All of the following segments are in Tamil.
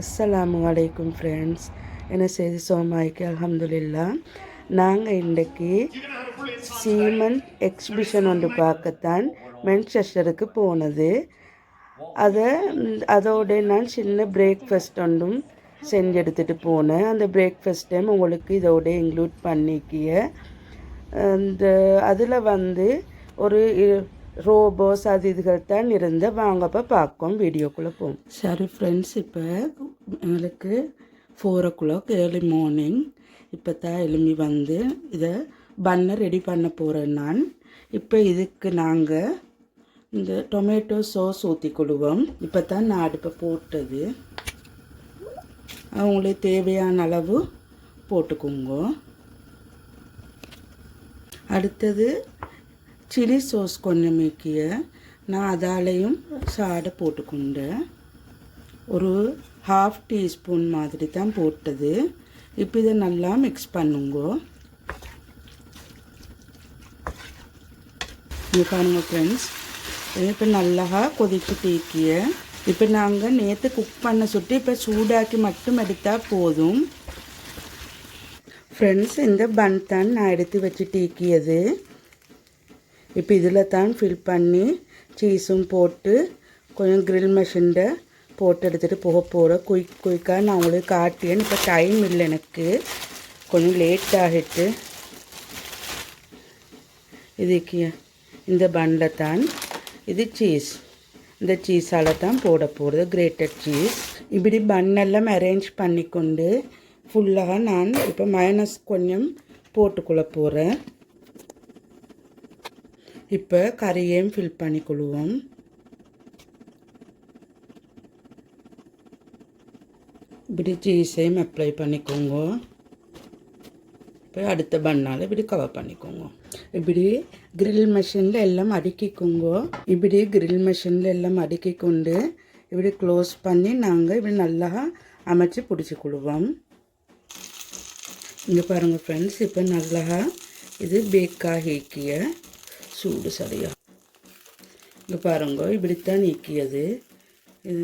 அஸ்ஸலாமு அலைக்கும் ஃப்ரெண்ட்ஸ். என்ன செய்தி சோமாய்க்கு அல்ஹம்துலில்லா. நாங்கள் இன்றைக்கு சீமன் எக்ஸிபிஷன் ஒன்று பார்க்கத்தான் மென்செஸ்டருக்கு போனது. அதோட நான் சின்ன பிரேக்ஃபாஸ்ட் ஒன்றும் செஞ்சு எடுத்துகிட்டு போனேன். அந்த பிரேக்ஃபாஸ்ட் டைம் உங்களுக்கு இதோட இன்க்ளூட் பண்ணிக்கிய அந்த அதில் ஒரு ரோபோஸ் அது இதுகள் தான் இருந்த வாங்கப்போ பார்க்கும் வீடியோக்குள்ளே போகும். சரி ஃப்ரெண்ட்ஸ், இப்போ எங்களுக்கு 4 o'clock ஏர்லி மார்னிங். இப்போ தான் எழும்பி இதை பண்ணை ரெடி பண்ண போகிறேன் நான். இப்போ இதுக்கு நாங்கள் இந்த டொமேட்டோ சாஸ் ஊற்றிக்கொடுவோம். இப்போ தான் நான் அடுப்பை போட்டது. அவங்களுக்கு தேவையான அளவு போட்டுக்கோங்க. அடுத்தது சில்லி சாஸ் கொஞ்சம் மேக்கிய நான் அதாலையும் சாடை போட்டுக்கொண்டேன். ஒரு 1/2 teaspoon மாதிரி தான் போட்டது. இப்போ இதை நல்லா மிக்ஸ் பண்ணுங்க. இங்கே பாருங்க ஃப்ரெண்ட்ஸ், இப்போ நல்லா கொதிச்சு தேக்கிய. இப்போ நாங்கள் நேற்று குக் பண்ண சுட்டு இப்போ சூடாக்கி மட்டும் எடுத்தால் போதும். ஃப்ரெண்ட்ஸ், இந்த பன் தான் நான் எடுத்து வச்சு டீக்கியது. இப்போ இதில் தான் ஃபில் பண்ணி சீஸும் போட்டு கொஞ்சம் கிரில் மெஷின்ட போட்டு எடுத்துகிட்டு போகிறேன். குயிக்காக நான் உங்களுக்கு காட்டியேன். இப்போ டைம் இல்லை, எனக்கு கொஞ்சம் லேட் ஆகிட்டு. இதுக்கு இந்த பன்னில் தான் இது சீஸ், இந்த சீஸால் தான் போட போகிறது, கிரேட்டட் சீஸ். இப்படி பன்னெல்லாம் அரேஞ்ச் பண்ணிக்கொண்டு ஃபுல்லாக நான் இப்போ மயனஸ் கொஞ்சம் போட்டுக்கொள்ள போகிறேன். இப்போ கறியையும் ஃபில் பண்ணிக்கொள்வோம். இப்படி சீஸையும் அப்ளை பண்ணிக்கோங்க. இப்போ அடுத்த பண்ணால் இப்படி கவர் பண்ணிக்கோங்க. இப்படி கிரில் மெஷினில் எல்லாம் அடுக்கிக்கோங்க. இப்படி கிரில் மெஷினில் எல்லாம் அடுக்கிக்கொண்டு இப்படி க்ளோஸ் பண்ணி நாங்கள் இப்படி நல்லா அமைச்சு பிடிச்சிக்கொள்வோம். இங்கே பாருங்கள் ஃப்ரெண்ட்ஸ், இப்போ நல்லா இது பேக்காகிக்கிய சூடு சரியா. இங்கே பாருங்க, இப்படித்தான் நீக்கியது. இது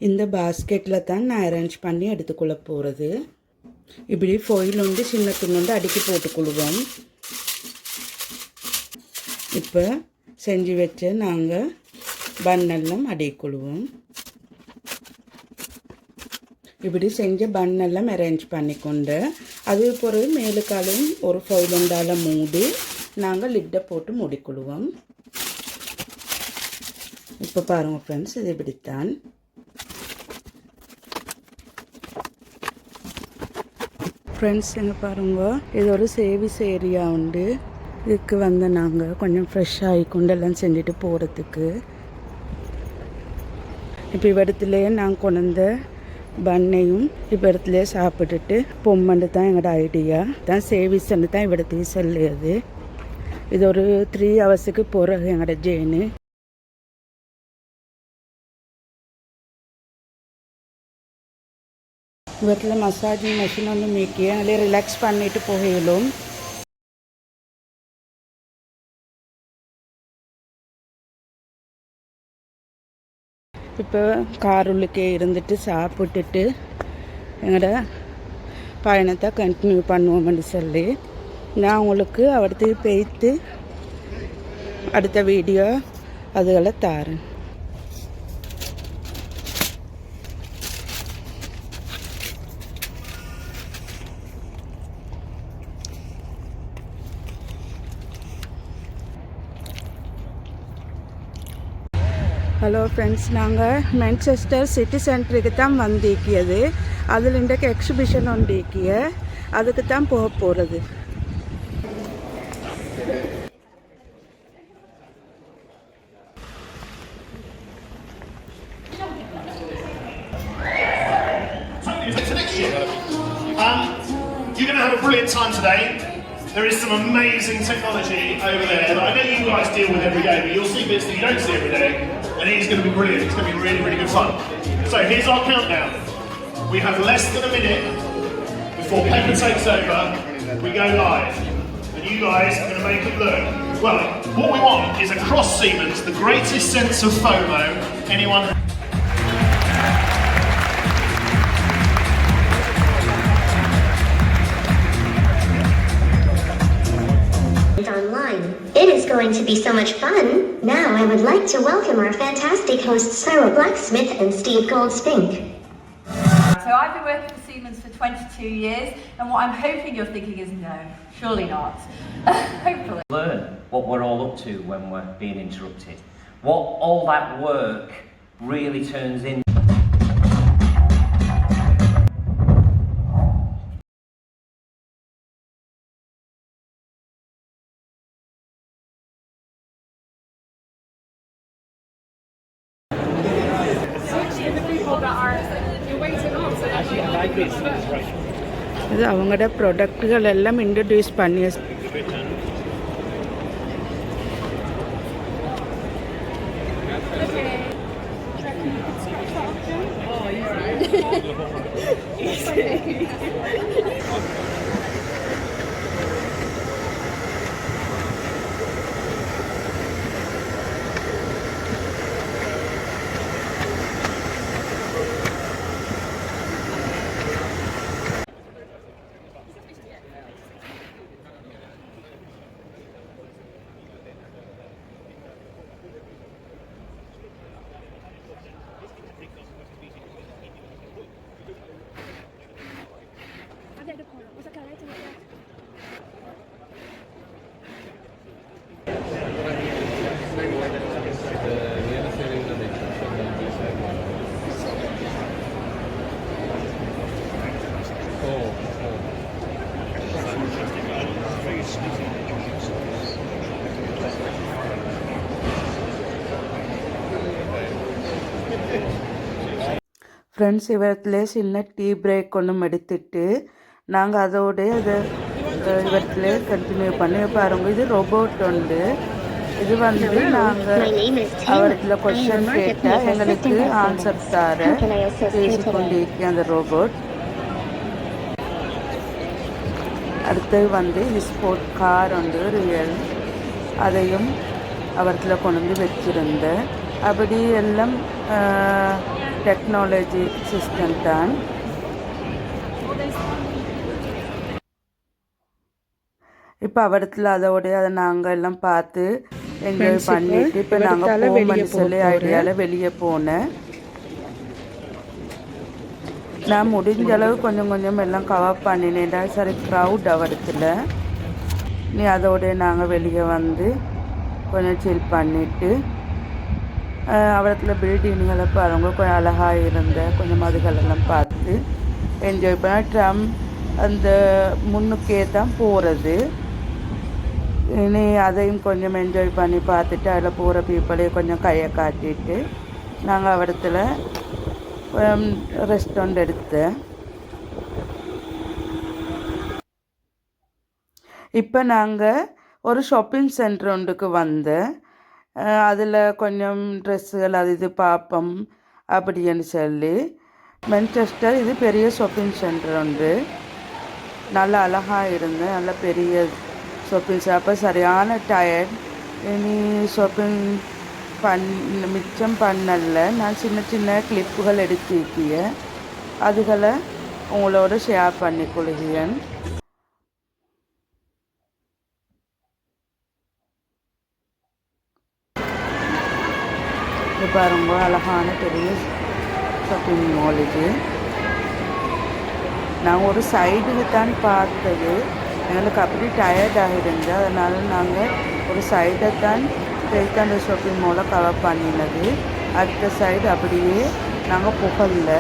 இந்த பாஸ்கெட்டில் தான் நான் அரேஞ்ச் பண்ணி எடுத்துக்கொள்ள போகிறது. இப்படி ஃபோயில் ஒன்று சின்ன துண்டு அடுக்கி போட்டுக்கொள்வோம். இப்போ செஞ்சு வச்சு நாங்கள் பன்னெல்லாம் அடிக்கொள்வோம். இப்படி செஞ்ச பன்னெல்லாம் அரேஞ்ச் பண்ணிக்கொண்டு அது பிறகு மேலுக்காலும் ஒரு ஃபைல் உண்டால மூடி நாங்கள் லிட்டை போட்டு மூடிக்கொள்வோம். இப்போ பாருங்கள் ஃப்ரெண்ட்ஸ், இது இப்படித்தான். ஃப்ரெண்ட்ஸ், எங்கே பாருங்க, இது ஒரு சேவிஸ் ஏரியா உண்டு. இதுக்கு நாங்கள் கொஞ்சம் ஃப்ரெஷ்ஷாகி கொண்டெல்லாம் செஞ்சுட்டு போகிறதுக்கு. இப்போ இவ்விடத்துலேயே நாங்கள் கொண்டு பண்ணையும் இப்போ இடத்துலையே சாப்பிட்டுட்டு பொம்மண்டு தான் எங்களோட ஐடியா தான். சேவிஸ்ன்னு தான் இவ்விடத்துக்கு செல்லுது. இது ஒரு 3 hours போகிறது எங்களோட ஜேர்னி. இவற்றில் மசாஜிங் மெஷின் ஒன்று மீக்கி அதிலே ரிலாக்ஸ் பண்ணிட்டு போகலும். இப்போ காருள்ளுக்கே இருந்துட்டு சாப்பிட்டுட்டு எங்களோட பயணத்தை கண்டினியூ பண்ணுவோம்னு சொல்லி நான் உங்களுக்கு அடுத்து பேய்த்து அடுத்த வீடியோ அதுகளை தாரேன். ஹலோ ஃப்ரெண்ட்ஸ், நாங்கள் மென்செஸ்டர் சிட்டி சென்டருக்கு தான் வந்திருக்கியது. அதில் இன்றைக்கு எக்ஸிபிஷன் ஒன்றிருக்கிய அதுக்கு தான் போக போகிறது. You're going to have a brilliant time today. There is some amazing technology over there that I know you guys deal with every day, but you'll see bits that you don't see every day, and it is going to be brilliant. It's going to be really, really good fun. So here's our countdown. We have less than a minute before Pepper takes over. We go live, and you guys are going to make it look. Well, what we want is across Siemens the greatest sense of FOMO anyone. It is going to be so much fun. Now I would like to welcome our fantastic hosts Sarah Blacksmith and Steve Goldspink. So I've been working for Siemens for 22 years, and what I'm hoping you're thinking is no, surely not. Hopefully. Learn what we're all up to when we're being interrupted. What all that work really turns into. இது அவங்களோட ப்ராடக்ட்டுகள் எல்லாம் இன்ட்ரடியூஸ் பண்ணி ஃப்ரெண்ட்ஸ் இவரத்தில் சின்ன டீ பிரேக் ஒன்றும் எடுத்துட்டு நாங்கள் அதோட அதை இவரத்தில் கண்டினியூ பண்ணி பாருங்க. இது ரோபோட் உண்டு. இது வந்து நாங்கள் அவரத்தில் கொஸ்டின் கேட்டால் எங்களுக்கு ஆன்சர் தர பேசிக்கொண்டிருக்கேன் அந்த ரோபோட். அடுத்தது வந்து இது ஸ்போர்ட் கார் உண்டு ரியல், அதையும் அவரத்தில் கொண்டு வந்து வச்சுருந்தேன். அப்படி எல்லாம் டெக்னாலஜி சிஸ்டம் தான். இப்போ அவடத்தில் அதோடைய அதை நாங்கள் எல்லாம் பார்த்து என்ஜாய் பண்ணிட்டு இப்போ நாங்கள் போகணும்னு சொல்லி ஐடியாவில் வெளியே போனேன். நான் முடிஞ்ச அளவு கொஞ்சம் கொஞ்சம் எல்லாம் கவர் பண்ணினேன்டா. சரி க்ரௌட் அவடத்தில் நீ அதோடைய நாங்கள் வெளியே வந்து கொஞ்சம் சில் பண்ணிவிட்டு அவரத்தில் பில்டிங்களை பாருங்க கொஞ்சம் அழகாக இருந்த கொஞ்சம் அதுகளெல்லாம் பார்த்து என்ஜாய் பண்ண. ட்ரம் அந்த முன்னுக்கே தான் போகிறது. இனி அதையும் கொஞ்சம் என்ஜாய் பண்ணி பார்த்துட்டு அதில் போகிற பீப்புளையும் கொஞ்சம் கையை காட்டிட்டு நாங்கள் அவரத்தில் ரெஸ்டாரண்ட் எடுத்தேன். இப்போ நாங்கள் ஒரு ஷாப்பிங் சென்டர் ஒன்றுக்கு வந்தேன். அதில் கொஞ்சம் ட்ரெஸ்ஸுகள் அது இது பார்ப்போம் அப்படின்னு சொல்லி. மான்செஸ்டர் இது பெரிய ஷாப்பிங் சென்டர் உண்டு. நல்லா அழகாக இருந்தேன். நல்ல பெரிய ஷாப்பிங் அப்போ சரியான டயர்ட். இனி ஷாப்பிங் மிச்சம் பண்ணல. நான் சின்ன சின்ன கிளிப்புகள் எடுத்துக்கிய அதுகளை உங்களோட ஷேர் பண்ணிக்கொள்கிறேன். இது பாருங்க அழகான பெரிய ஷாப்பிங் மால் இது. நாங்கள் ஒரு சைடுக்கு தான் பார்த்தது. எங்களுக்கு அப்படி டயர்டாக இருந்தது. அதனால் நாங்கள் ஒரு சைடை தான் போய்ட்டு அந்த ஷாப்பிங் மாலை கவர் பண்ணினது. அடுத்த சைடு அப்படியே நாங்கள் புகழல.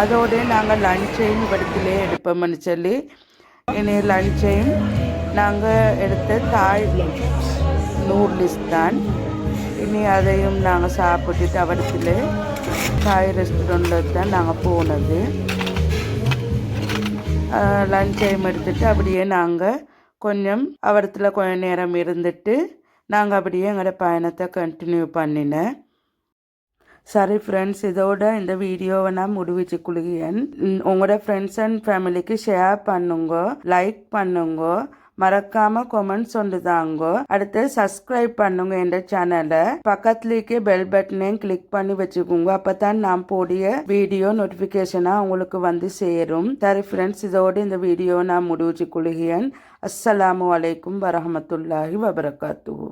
அதோட நாங்கள் லஞ்சையும் இடத்துலே எடுப்போம்னு சொல்லி இனி லஞ்சையும் நாங்கள் எடுத்த தாய் நூடுல்ஸ் தான். இனி அதையும் நாங்கள் சாப்பிட்டுட்டு அவடத்தில் தாய் ரெஸ்டாரண்ட்டில் தான் நாங்கள் போனது. லஞ்ச் டைம் எடுத்துகிட்டு அப்படியே நாங்கள் கொஞ்சம் அவடத்தில் கொஞ்சம் நேரம் இருந்துட்டு நாங்கள் அப்படியே எங்களோட பயணத்தை கண்டினியூ பண்ணினேன். சரி ஃப்ரெண்ட்ஸ், இதோட இந்த வீடியோவை நான் முடிவிச்சு கொள்கிறேன். உங்களோட ஃப்ரெண்ட்ஸ் அண்ட் ஃபேமிலிக்கு ஷேர் பண்ணுங்க, லைக் பண்ணுங்க, மறக்காம கமெண்ட்ஸ் ஒன்று தாங்க. அடுத்து சப்ஸ்கிரைப் பண்ணுங்க என்ற சேனலை. பக்கத்துலேயே பெல் பட்டனையும் கிளிக் பண்ணி வச்சுக்கோங்க. அப்பதான் நான் போடிய வீடியோ நோட்டிஃபிகேஷனா உங்களுக்கு வந்து சேரும். சரி ஃப்ரெண்ட்ஸ், இதோடு இந்த வீடியோ நான் முடிச்சு கொள்கிறேன். அஸ்ஸலாமு அலைக்கும் வரஹமத்துல்லாஹி வபரகாத்துஹு.